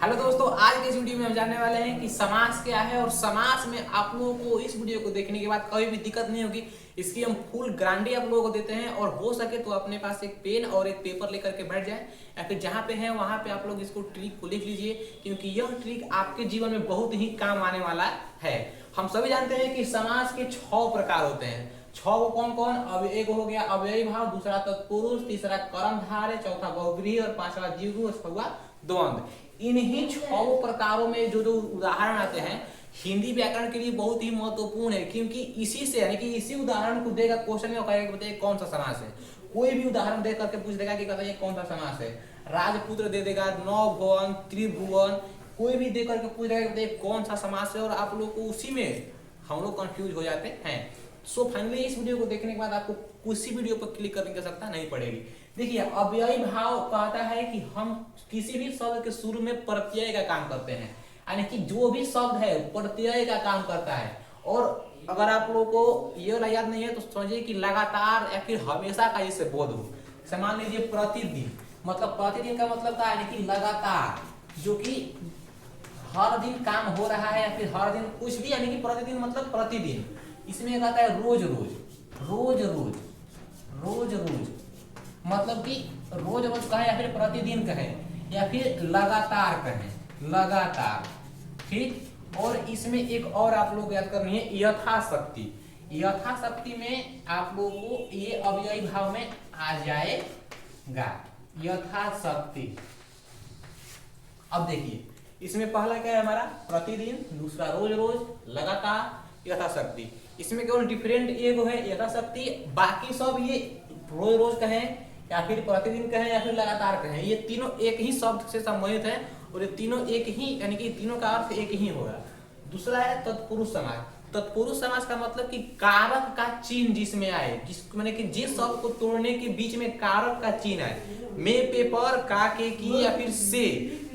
Hello दोस्तों, आज के इस वीडियो में हम जानने वाले हैं कि समास क्या है और समास में आप लोगों को इस वीडियो को देखने के बाद कभी भी दिक्कत नहीं होगी। इसकी हम फुल गारंटी आप लोगों को देते हैं और हो सके तो अपने पास एक पेन और एक पेपर लेकर के बैठ जाए या फिर जहाँ पे है वहाँ पे आप लोग इसको ट्रिक को लिख लीजिए, क्योंकि यह ट्रिक आपके जीवन में बहुत ही काम आने वाला है। हम सभी जानते हैं कि समास के 6 प्रकार होते हैं। 6 कौन कौन? अब एक हो गया अव्ययी भाव, दूसरा तत्पुरुष, तीसरा कर्मधारय, चौथा बहुव्रीहि और पांचवा द्विगु और छठवां द्वंद्व। इन्हीं 6 प्रकारों में जो जो उदाहरण आते हैं हिंदी व्याकरण के लिए बहुत ही महत्वपूर्ण है, क्योंकि इसी से यानी कि इसी उदाहरण को देगा क्वेश्चन में कहेगा कि बताइए कौन सा समास है। कोई भी उदाहरण दे करके पूछ देगा कि बताइए कौन सा समास है। राजपुत्र दे देगा, नवभुवन, त्रिभुवन, कोई भी दे करके पूछ देगा कि बताइए कौन सा समास है, और आप लोग को उसी में हम लोग कंफ्यूज हो जाते हैं। सो फाइनली इस वीडियो को देखने के बाद आपको किसी वीडियो पर क्लिक करने की आवश्यकता नहीं पड़ेगी। देखिए, अव्ययी भाव कहता है कि हम किसी भी शब्द के शुरू में प्रत्यय का काम करते हैं, यानी कि जो भी शब्द है प्रत्यय का काम करता है। और अगर आप लोगों को ये याद नहीं है तो समझिए कि लगातार या फिर हमेशा का जैसे बोध हो। मान लीजिए प्रतिदिन, मतलब प्रतिदिन का मतलब क्या है कि लगातार, जो कि हर दिन काम हो रहा है या फिर हर दिन कुछ भी, यानी कि प्रतिदिन मतलब प्रतिदिन। इसमें कहता है रोज रोज, रोज रोज, रोज रोज, मतलब कि रोज रोज कहे या फिर प्रतिदिन कहे या फिर लगातार कहे, लगातार। ठीक, और इसमें एक और आप लोग याद करनी है, यथाशक्ति। यथाशक्ति में आप लोगों को ये अव्ययी भाव में आ जाएगा, यथाशक्ति। अब देखिए, इसमें पहला क्या है हमारा प्रतिदिन, दूसरा रोज रोज, लगातार, यथाशक्ति। इसमें केवल डिफरेंट एक है यथाशक्ति, बाकी सब ये रोज रोज कहें या फिर प्रतिदिन कहें या फिर लगातार कहें, ये तीनों एक ही शब्द से संबंधित है और ये तीनों एक ही, यानी कि तीनों का अर्थ एक ही होगा। दूसरा है तत्पुरुष समास। तत्पुरुष समास का मतलब कि कारक का चिन्ह जिसमें आए, जिस माने कि जिस शब्द को तोड़ने के बीच में कारक का चिन्ह आए, में, पेपर, का, के, की या फिर से,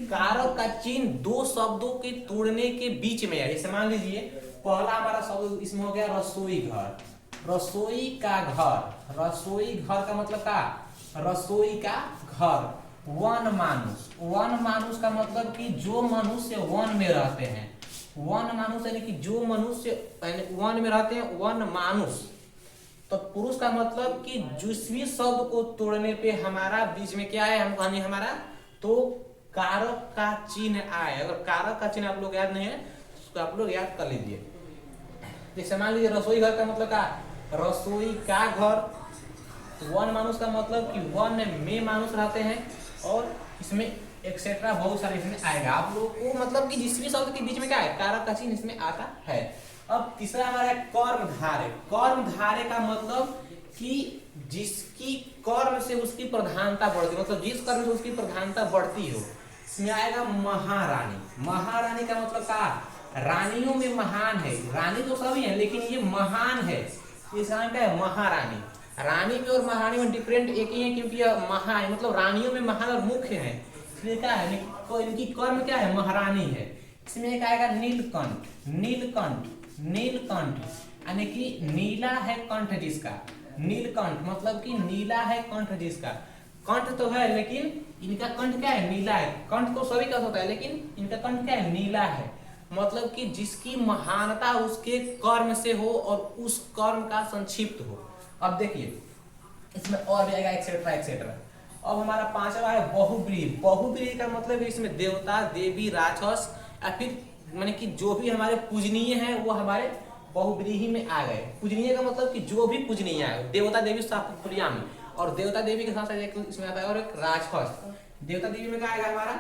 कारक का चिन्ह दो शब्दों के तोड़ने के बीच में है। जैसे मान लीजिए पहला हमारा शब्द इसमें हो गया रसोई घर, रसोई का घर। रसोई घर का मतलब का रसोई का घर। वन मानुष, वन मानुष का मतलब कि जो मनुष्य वन में रहते हैं। वन मानुष यानी कि जो मनुष्य वन में रहते हैं, वन मानुष। तो पुरुष का मतलब कि जिस भी शब्द को तोड़ने पे हमारा बीच में क्या है, हम कहने हमारा तो कारक का चिन्ह आए। अगर कारक का चिन्ह आप लोग याद नहीं है तो आप लोग याद कर लीजिए। जैसे मान लीजिए रसोई घर का मतलब का रसोई का घर। वन मानुष का मतलब कि वन में मानुष रहते हैं, और इसमें एक्सेट्रा बहुत सारे इसमें आएगा। आप लोग को मतलब कि जिस भी शब्द के बीच में क्या है, कारक का चिन्ह इसमें आता है। अब तीसरा हमारा कर्मधारय। कर्मधारय का मतलब कि जिसकी कर्म से उसकी प्रधानता बढ़ती, मतलब जिस कर्म से उसकी प्रधानता बढ़ती हो। इसमें आएगा महारानी। महारानी का मतलब क्या, रानियों में महान है। रानी तो सभी है लेकिन ये महान है, इसका क्या है महारानी। रानी में और महारानी में डिफरेंट एक ही है, क्योंकि यह महा है मतलब रानियों में महान और मुख्य है, इसलिए क्या है इनकी कर्म क्या है, महारानी है। इसमें एक आएगा नीलकंठ। नीलकंठ, नीलकंठ यानी कि नीला है कंठ जिसका, नीलकंठ मतलब कि नीला है कंठ जिसका। कंठ तो है लेकिन इनका कंठ क्या है, नीला है। कंठ तो सभी का होता है लेकिन इनका कंठ क्या है, नीला है। मतलब कि जिसकी महानता उसके कर्म से हो और उस कर्म का संक्षिप्त हो। अब देखिए इसमें और भी आएगा एक्सेट्रा एक्सेट्रा। अब हमारा पांचवा है बहुव्रीहि। बहुव्रीहि का मतलब इसमें देवता, देवी, राक्षस या फिर माने कि जो भी हमारे पूजनीय हैं वो हमारे बहुव्रीहि में आ गए। पूजनीय का मतलब कि जो भी पूजनीय है, देवता देवी सब प्रिया में, और देवता देवी के साथ साथ इसमें आता है और एक राक्षस। देवता देवी में क्या आएगा हमारा,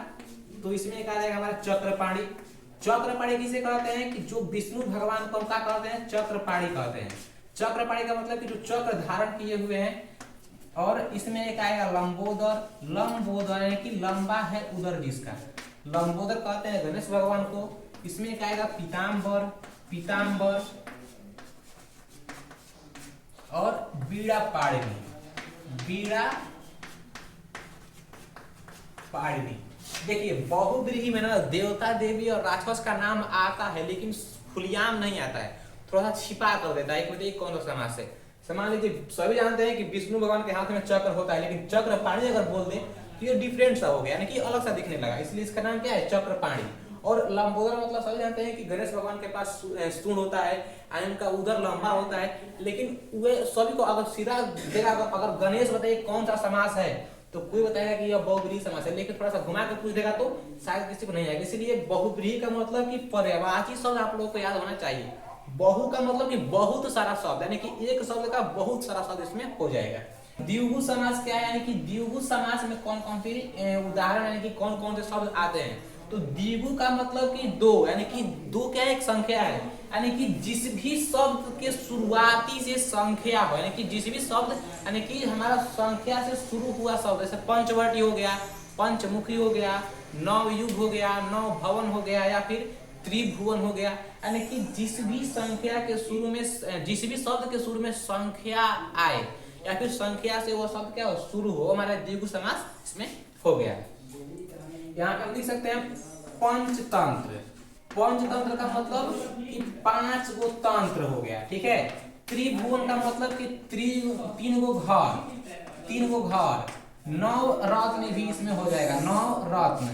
तो इसमें क्या आएगा हमारा चक्रपाणी। चक्रपाणी किसे कहते हैं कि जो विष्णु भगवान को क्या कहते हैं, चक्रपाणी कहते हैं। चक्रपाणी का मतलब कि जो चक्र धारण किए हुए हैं। और इसमें एक आएगा लंबोदर। लंबोदर यानी कि लंबा है उदर जिसका, लंबोदर कहते हैं गणेश भगवान को। इसमें एक आएगा पीताम्बर, पीताम्बर और बीड़ा पाड़िनी, बीड़ा पाड़िनी। देखिए बहुव्रीहि में ना देवता देवी और राक्षस का नाम आता है लेकिन खुलेआम नहीं आता है, थोड़ा सा छिपा कर देता है। एक बताइए कौन सा समास है। मान लीजिए सभी जानते हैं कि विष्णु भगवान के हाथ में चक्र होता है, लेकिन चक्रपाणी अगर बोल दे तो ये डिफरेंट सा हो गया, यानी कि अलग सा दिखने लगा, इसलिए इसका नाम क्या है, चक्रपाणी। और लंबोदर मतलब सभी जानते हैं कि गणेश भगवान के पास सूंड होता है, उनका उधर लंबा होता है, लेकिन वे सभी को अगर सीधा देखा, अगर गणेश बताइए कौन सा समास है तो कोई बताएगा कि यह बहुब्रीहि समास है, लेकिन थोड़ा सा घुमा के पूछ देगा तो शायद किसी को नहीं आएगा। इसलिए बहुब्रीहि का मतलब कि पर्यायवाची शब्द आप लोगों को याद होना चाहिए। बहु का मतलब कि बहुत सारा शब्द, यानी कि एक शब्द का बहुत सारा शब्द इसमें हो जाएगा। द्विगु समास क्या है, यानी कि द्विगु समास में कौन कौन सी उदाहरण, यानी कि कौन कौन से शब्द आते हैं। तो द्विगु का मतलब कि दो, यानी कि दो क्या एक संख्या है, यानी कि जिस भी शब्द के शुरुआती से संख्या हो, यानी कि जिस भी शब्द, यानी कि हमारा संख्या से शुरू हुआ शब्द, जैसे पंचवटी हो गया, पंचमुखी हो गया, नवयुग हो गया, नव भवन हो गया, या फिर त्रिभुवन हो गया, यानी कि जिस भी संख्या के शुरू में, जिस भी शब्द के शुरू में संख्या आए या फिर संख्या से वो शब्द क्या हो शुरू हो, हमारा द्विगु समास इसमें हो गया। यहाँ पे हम लिख सकते हैं पंचतंत्र। पंचतंत्र का मतलब कि 5 गो तंत्र हो गया, ठीक है। त्रिभुवन का मतलब कि 3 गो घर, 3 गो घर। नवरत्न भी इसमें हो जाएगा, नवरत्न,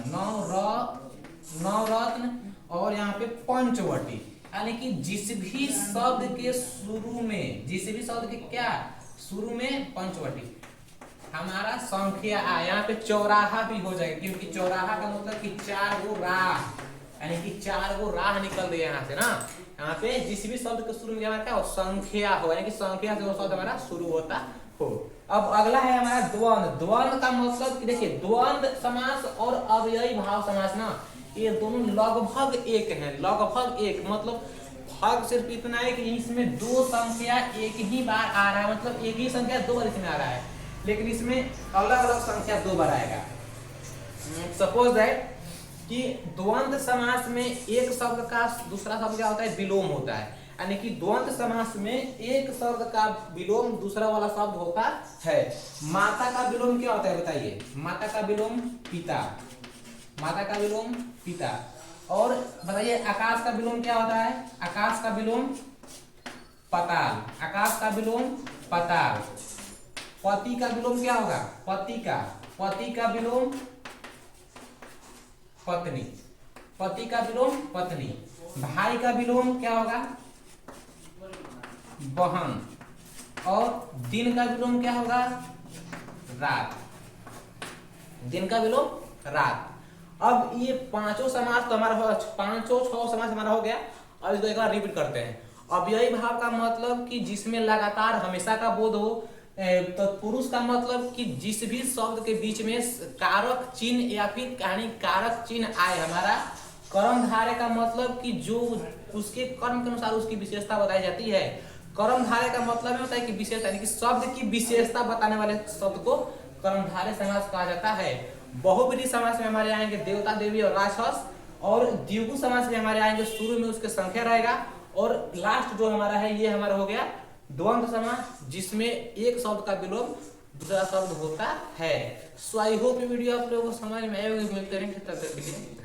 नवरत्न। और यहाँ पे पंचवटी, यानी कि जिस भी शब्द के शुरू में, जिस भी शब्द के क्या शुरू में पंचवटी हमारा संख्या आए, यहाँ पे चौराहा भी हो जाएगा, क्योंकि चौराहा का मतलब कि 4 गो राह, यानी कि 4 गो राह निकल रही है यहाँ से ना। यहाँ पे जिस भी शब्द के शुरू में हमारा क्या हो संख्या हो, यानी कि संख्या से वो शब्द हमारा शुरू होता हो। अब अगला है हमारा द्वंद्व। द्वंद्व का मतलब कि देखिए, द्वंद्व समास और अव्ययी भाव समास ना, ये दोनों लगभग एक है, लगभग एक। मतलब फर्क सिर्फ इतना है कि इसमें दो संख्या एक ही बार आ रहा है, मतलब एक ही संख्या 2 बार इसमें आ रहा है, लेकिन इसमें अलग अलग संख्या 2 बार आएगा। सपोज दैट कि द्वंद्व समास में एक शब्द का दूसरा शब्द क्या होता है, विलोम होता है, यानी कि द्वंद्व समास में एक शब्द का विलोम दूसरा वाला शब्द होता है। माता का विलोम क्या होता है बताइए, माता का विलोम पिता, माता का विलोम पिता। और बताइए आकाश का विलोम क्या होता है, आकाश का विलोम पाताल, आकाश का विलोम पाताल। पति का विलोम क्या होगा, पति का विलोम पत्नी, पति का विलोम पत्नी। भाई का विलोम क्या होगा, बहन। और दिन का विलोम क्या होगा, रात, दिन का विलोम रात। अब ये पांचों समास तो हमारा 6 समास हमारा हो गया। अब इसको एक बार रिपीट करते हैं। अव्ययी भाव का मतलब कि जिसमें लगातार हमेशा का बोध हो। तत्पुरुष का मतलब कि जिस भी शब्द के बीच में कारक चिन्ह या फिर कारक चिन्ह आए। हमारा कर्मधारय का मतलब कि जो उसके कर्म के अनुसार उसकी विशेषता बताई जाती है। कर्मधारय का मतलब होता है कि विशेषता, यानी कि शब्द की विशेषता बताने वाले शब्द को कर्मधारय समास कहा जाता है। बहुब्रीहि समास में हमारे आएंगे देवता देवी और राक्षस। और द्विगु समास में हमारे आएंगे शुरू में उसके संख्या रहेगा। और लास्ट जो हमारा है ये हमारा हो गया द्वंद्व समास, जिसमें एक शब्द का विलोम दूसरा शब्द होता है। सो आई होप ये वीडियो आप लोगों को समझ में आएगा। मिलते रहेंगे तब तक के लिए।